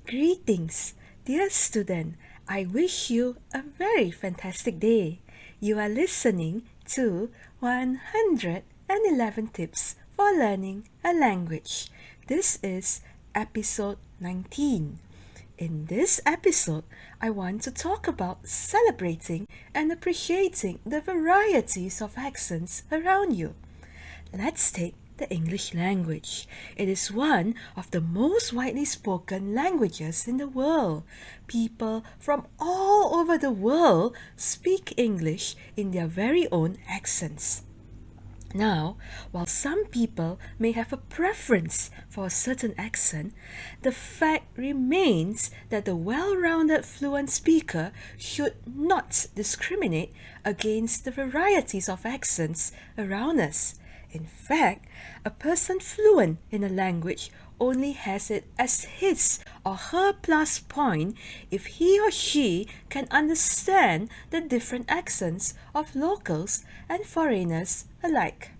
Greetings, dear student. I wish you a very fantastic day. You are listening to 111 Tips for Learning a Language. This is episode 19. In this episode, I want to talk about celebrating and appreciating the varieties of accents around you. Let's take the English language. It is one of the most widely spoken languages in the world. People from all over the world speak English in their very own accents. Now, while some people may have a preference for a certain accent, the fact remains that the well-rounded fluent speaker should not discriminate against the varieties of accents around us. In fact, a person fluent in a language only has it as his or her plus point if he or she can understand the different accents of locals and foreigners alike.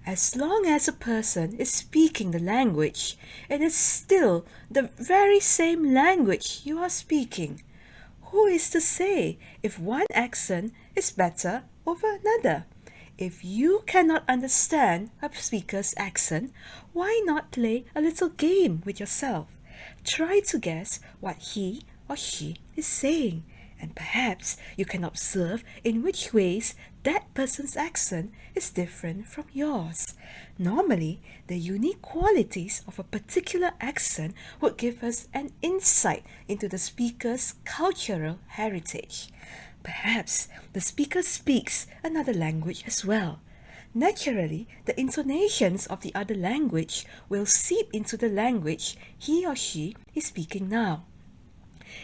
As long as a person is speaking the language, it is still the very same language you are speaking. Who is to say if one accent is better over another? If you cannot understand a speaker's accent, why not play a little game with yourself? Try to guess what he or she is saying, and perhaps you can observe in which ways that person's accent is different from yours. Normally, the unique qualities of a particular accent would give us an insight into the speaker's cultural heritage. Perhaps the speaker speaks another language as well. Naturally, the intonations of the other language will seep into the language he or she is speaking now.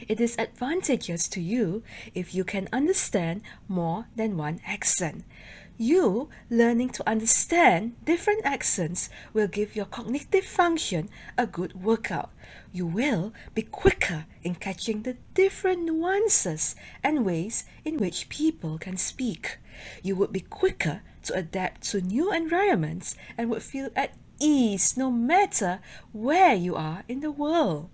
It is advantageous to you if you can understand more than one accent. You learning to understand different accents will give your cognitive function a good workout. You will be quicker in catching the different nuances and ways in which people can speak. You would be quicker to adapt to new environments and would feel at ease no matter where you are in the world.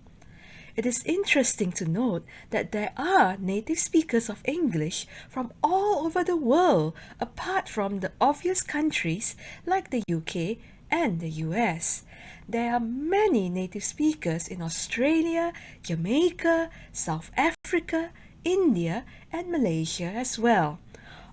It is interesting to note that there are native speakers of English from all over the world apart from the obvious countries like the UK and the US. There are many native speakers in Australia, Jamaica, South Africa, India and Malaysia as well.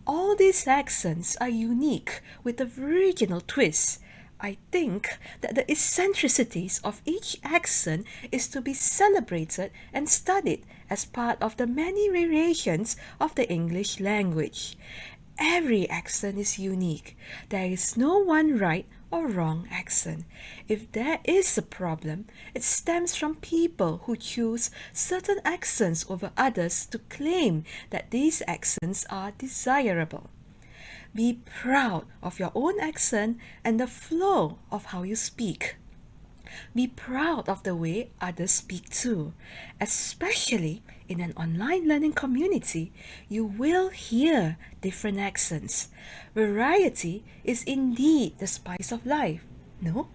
All these accents are unique with a regional twist. I think that the eccentricities of each accent is to be celebrated and studied as part of the many variations of the English language. Every accent is unique. There is no one right or wrong accent. If there is a problem, it stems from people who choose certain accents over others to claim that these accents are desirable. Be proud of your own accent and the flow of how you speak. Be proud of the way others speak too. Especially in an online learning community, you will hear different accents. Variety is indeed the spice of life, no?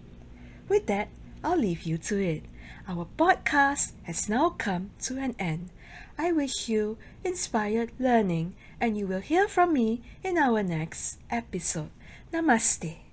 With that, I'll leave you to it. Our podcast has now come to an end. I wish you inspired learning and you will hear from me in our next episode. Namaste.